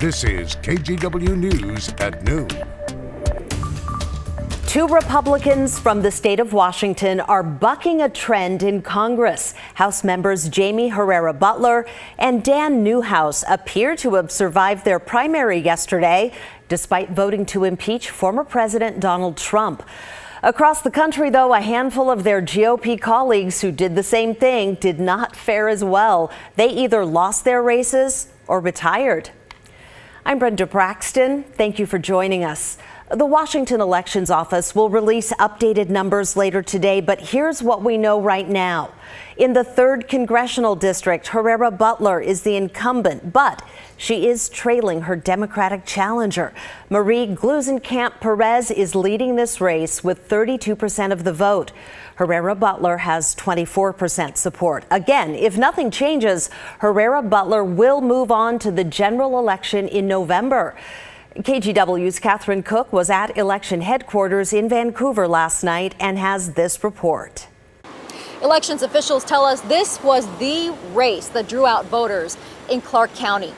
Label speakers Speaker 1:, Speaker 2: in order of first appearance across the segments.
Speaker 1: This is KGW News at noon.
Speaker 2: Two Republicans from the state of Washington are bucking a trend in Congress. House members Jamie Herrera Butler and Dan Newhouse appear to have survived their primary yesterday, despite voting to impeach former President Donald Trump. Across the country, though, a handful of their GOP colleagues who did the same thing did not fare as well. They either lost their races or retired. I'm Brenda Braxton. Thank you for joining us. The Washington Elections Office will release updated numbers later today, but here's what we know right now. In the 3rd Congressional District, Herrera Butler is the incumbent, but she is trailing her Democratic challenger. Marie Gluesenkamp-Perez is leading this race with 32% of the vote. Herrera Butler has 24% support. Again, if nothing changes, Herrera Butler will move on to the general election in November. KGW's Catherine Cook was at election headquarters in Vancouver last night and has this report.
Speaker 3: Elections officials tell us this was the race that drew out voters in Clark County.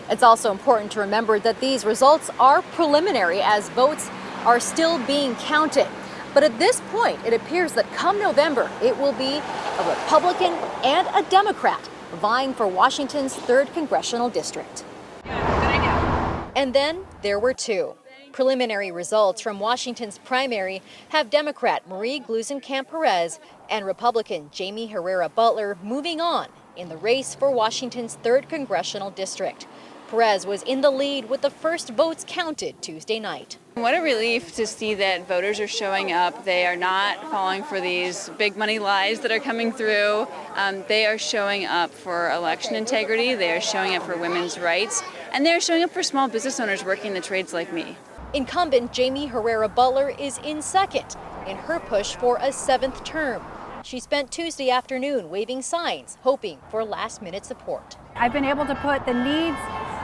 Speaker 3: It's also important to remember that these results are preliminary as votes are still being counted. But at this point, it appears that come November, it will be a Republican and a Democrat vying for Washington's 3rd Congressional District. And then there were two. Preliminary results from Washington's primary have Democrat Marie Gluesenkamp-Perez and Republican Jamie Herrera Butler moving on in the race for Washington's 3rd Congressional District. Perez was in the lead with the first votes counted Tuesday night.
Speaker 4: What a relief to see that voters are showing up. They are not falling for these big money lies that are coming through. They are showing up for election integrity. They are showing up for women's rights. And they're showing up for small business owners working the trades like me.
Speaker 3: Incumbent Jamie Herrera Butler is in second in her push for a 7th term. She spent Tuesday afternoon waving signs, hoping for last-minute support.
Speaker 5: I've been able to put the needs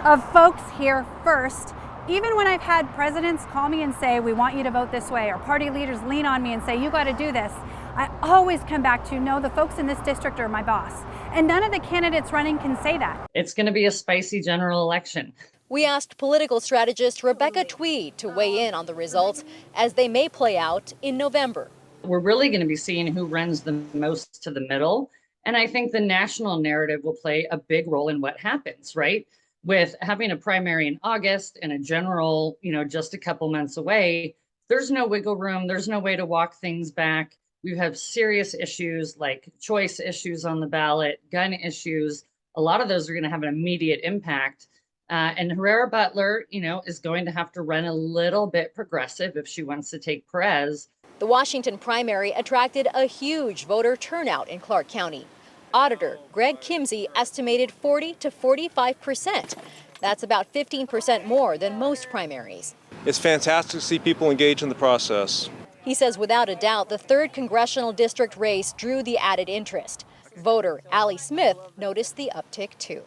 Speaker 5: of folks here first. Even when I've had presidents call me and say, we want you to vote this way, or party leaders lean on me and say, you got to do this, I always come back to, no, the folks in this district are my boss. And none of the candidates running can say that.
Speaker 6: It's going to be a spicy general election.
Speaker 3: We asked political strategist Rebecca Tweed to weigh in on the results as they may play out in November.
Speaker 6: We're really going to be seeing who runs the most to the middle. And I think the national narrative will play a big role in what happens, right? With having a primary in August and a general, just a couple months away, there's no wiggle room. There's no way to walk things back. We have serious issues like choice issues on the ballot, gun issues. A lot of those are going to have an immediate impact. And Herrera Butler, is going to have to run a little bit progressive if she wants to take Perez.
Speaker 3: The Washington primary attracted a huge voter turnout in Clark County. Auditor Greg Kimsey estimated 40 to 45%. That's about 15% more than most primaries.
Speaker 7: It's fantastic to see people engage in the process.
Speaker 3: He says without a doubt, the 3rd Congressional District race drew the added interest. Voter Allie Smith noticed the uptick too.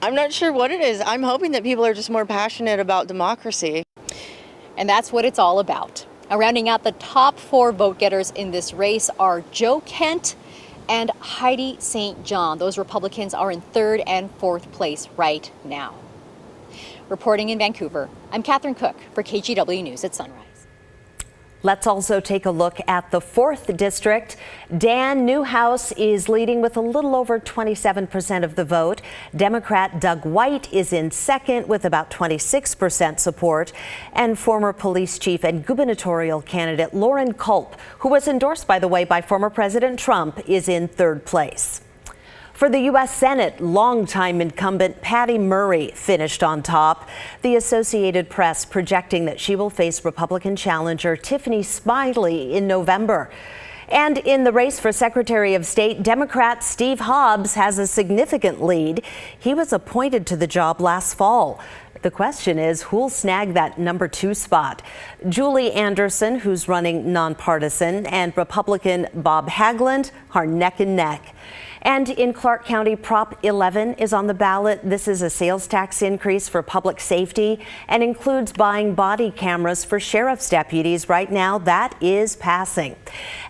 Speaker 8: I'm not sure what it is. I'm hoping that people are just more passionate about democracy.
Speaker 3: And that's what it's all about. Rounding out the top 4 vote getters in this race are Joe Kent and Heidi St. John. Those Republicans are in 3rd and 4th place right now. Reporting in Vancouver, I'm Catherine Cook for KGW News at Sunrise.
Speaker 2: Let's also take a look at the 4th district. Dan Newhouse is leading with a little over 27% of the vote. Democrat Doug White is in second with about 26% support. And former police chief and gubernatorial candidate Lauren Culp, who was endorsed, by the way, by former President Trump, is in 3rd place. For the U.S. Senate, longtime incumbent Patty Murray finished on top. The Associated Press projecting that she will face Republican challenger Tiffany Smiley in November. And in the race for Secretary of State, Democrat Steve Hobbs has a significant lead. He was appointed to the job last fall. The question is, who'll snag that number 2 spot? Julie Anderson, who's running nonpartisan, and Republican Bob Haglund are neck and neck. And in Clark County, Prop 11 is on the ballot. This is a sales tax increase for public safety and includes buying body cameras for sheriff's deputies. Right now, that is passing.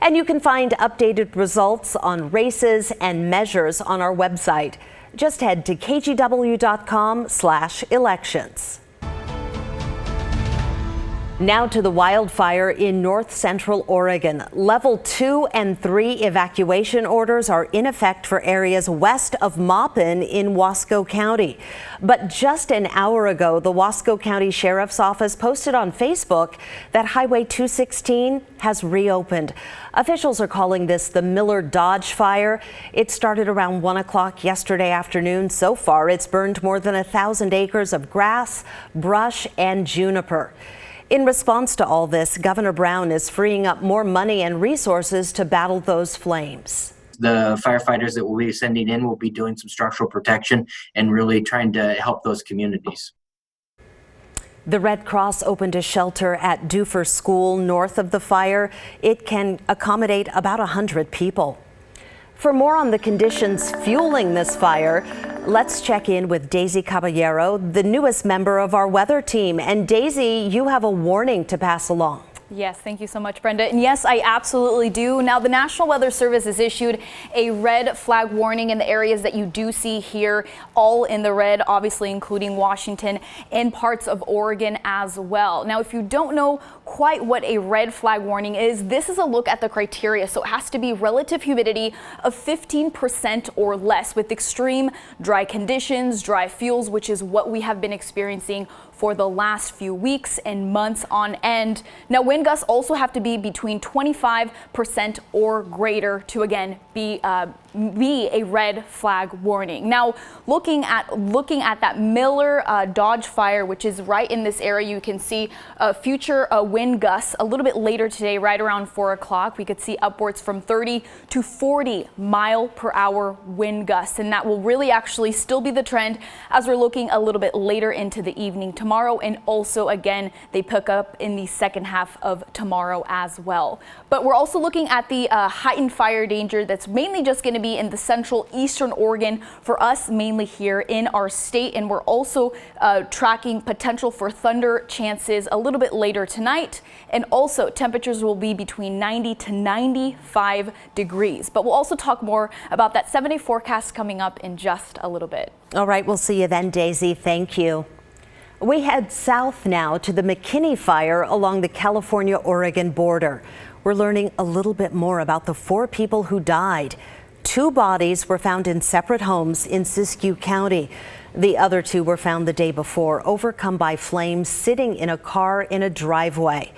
Speaker 2: And you can find updated results on races and measures on our website. Just head to kgw.com/elections. Now to the wildfire in north central Oregon. Level 2 and 3 evacuation orders are in effect for areas west of Maupin in Wasco County. But just an hour ago, the Wasco County Sheriff's Office posted on Facebook that Highway 216 has reopened. Officials are calling this the Miller Dodge fire. It started around 1 o'clock yesterday afternoon. So far, it's burned more than 1,000 acres of grass, brush, and juniper. In response to all this, Governor Brown is freeing up more money and resources to battle those flames.
Speaker 9: The firefighters that we'll be sending in will be doing some structural protection and really trying to help those communities.
Speaker 2: The Red Cross opened a shelter at Duffer School north of the fire. It can accommodate about 100 people. For more on the conditions fueling this fire, let's check in with Daisy Caballero, the newest member of our weather team. And Daisy, you have a warning to pass along.
Speaker 10: Yes, thank you so much, Brenda. And yes, I absolutely do. Now, the National Weather Service has issued a red flag warning in the areas that you do see here, all in the red, obviously including Washington and parts of Oregon as well. Now, if you don't know quite what a red flag warning is, this is a look at the criteria. So it has to be relative humidity of 15% or less with extreme dry conditions, dry fuels, which is what we have been experiencing for the last few weeks and months on end. Now, wind gusts also have to be between 25% or greater to, again, be a red flag warning. Now, looking at that Miller Dodge fire, which is right in this area, you can see future wind gusts a little bit later today, right around 4 o'clock. We could see upwards from 30 to 40 mile per hour wind gusts, and that will really actually still be the trend as we're looking a little bit later into the evening tomorrow, and also again they pick up in the second half of tomorrow as well. But we're also looking at the heightened fire danger that's mainly just going to be in the central eastern Oregon for us, mainly here in our state, and we're also tracking potential for thunder chances a little bit later tonight, and also temperatures will be between 90 to 95 degrees. But we'll also talk more about that 7-day forecast coming up in just a little bit.
Speaker 2: All right, we'll see you then, Daisy. Thank you. We head south now to the McKinney fire along the California-Oregon border. We're learning a little bit more about the 4 people who died. 2 bodies were found in separate homes in Siskiyou County. The other 2 were found the day before, overcome by flames, sitting in a car in a driveway.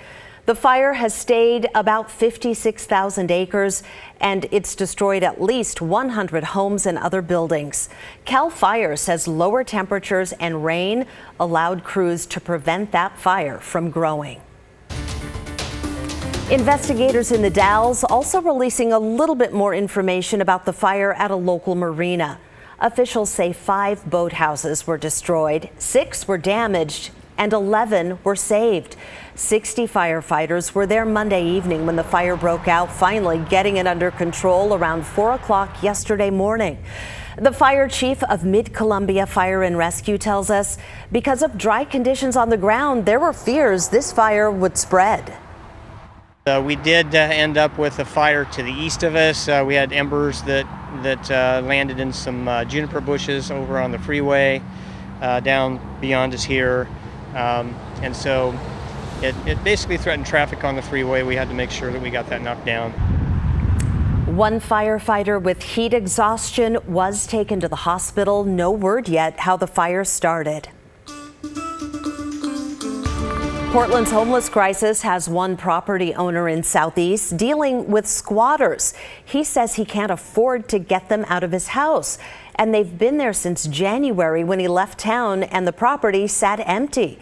Speaker 2: The fire has stayed about 56,000 acres, and it's destroyed at least 100 homes and other buildings. Cal Fire says lower temperatures and rain allowed crews to prevent that fire from growing. Investigators in the Dalles also releasing a little bit more information about the fire at a local marina. Officials say 5 boathouses were destroyed, 6 were damaged, and 11 were saved. 60 firefighters were there Monday evening when the fire broke out, finally getting it under control around 4 o'clock yesterday morning. The fire chief of Mid-Columbia Fire and Rescue tells us because of dry conditions on the ground, there were fears this fire would spread.
Speaker 11: We did end up with a fire to the east of us. We had embers that landed in some juniper bushes over on the freeway down beyond us here. And so it basically threatened traffic on the freeway. We had to make sure that we got that knocked down.
Speaker 2: One firefighter with heat exhaustion was taken to the hospital. No word yet how the fire started. Portland's homeless crisis has one property owner in Southeast dealing with squatters. He says he can't afford to get them out of his house, and they've been there since January when he left town and the property sat empty.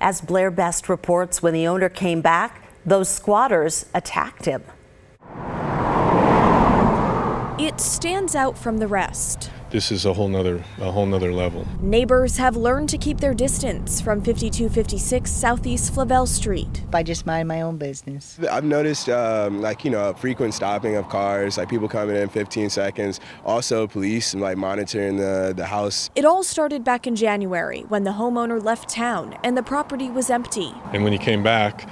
Speaker 2: As Blair Best reports, when the owner came back, those squatters attacked him.
Speaker 12: It stands out from the rest.
Speaker 13: This is a whole nother level.
Speaker 12: Neighbors have learned to keep their distance from 5256 Southeast Flavel Street.
Speaker 14: I just mind my own business.
Speaker 15: I've noticed a frequent stopping of cars, like people coming in 15 seconds. Also police monitoring the house.
Speaker 12: It all started back in January when the homeowner left town and the property was empty.
Speaker 13: And when he came back,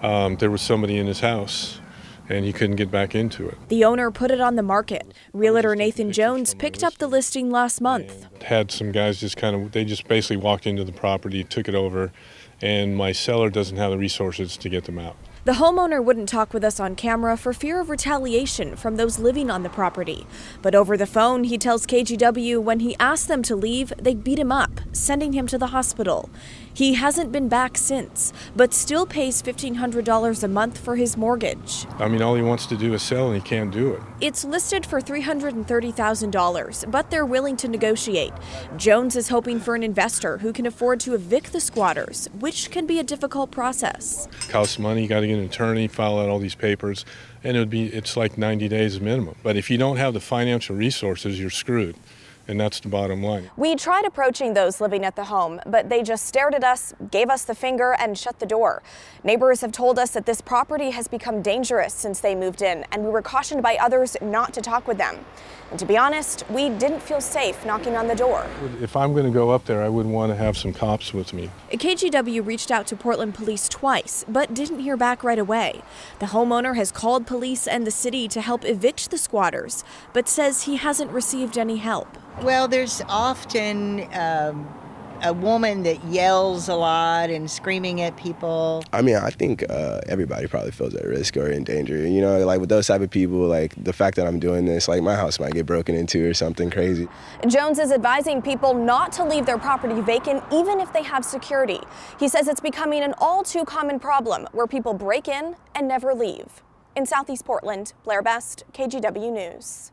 Speaker 13: there was somebody in his house. and he couldn't get back into it.
Speaker 12: The owner put it on the market. Realtor Nathan Jones picked up the listing last month.
Speaker 13: Had some guys they just basically walked into the property, took it over, and my seller doesn't have the resources to get them out.
Speaker 12: The homeowner wouldn't talk with us on camera for fear of retaliation from those living on the property. But over the phone, he tells KGW when he asked them to leave, they beat him up, sending him to the hospital. He hasn't been back since, but still pays $1,500 a month for his mortgage.
Speaker 13: I mean, all he wants to do is sell, and he can't do it.
Speaker 12: It's listed for $330,000, but they're willing to negotiate. Jones is hoping for an investor who can afford to evict the squatters, which can be a difficult process.
Speaker 13: It costs money. You got to get an attorney, file out all these papers, and it's like 90 days minimum. But if you don't have the financial resources, you're screwed. And that's the bottom line.
Speaker 12: We tried approaching those living at the home, but they just stared at us, gave us the finger, and shut the door. Neighbors have told us that this property has become dangerous since they moved in, and we were cautioned by others not to talk with them. And to be honest, we didn't feel safe knocking on the door.
Speaker 13: If I'm going to go up there, I would want to have some cops with me.
Speaker 12: KGW reached out to Portland police twice, but didn't hear back right away. The homeowner has called police and the city to help evict the squatters, but says he hasn't received any help.
Speaker 14: Well, there's often a woman that yells a lot and screaming at people.
Speaker 15: I mean, I think everybody probably feels at risk or in danger. You know, like with those type of people, like the fact that I'm doing this, like my house might get broken into or something crazy.
Speaker 12: Jones is advising people not to leave their property vacant even if they have security. He says it's becoming an all too common problem where people break in and never leave. In Southeast Portland, Blair Best, KGW News.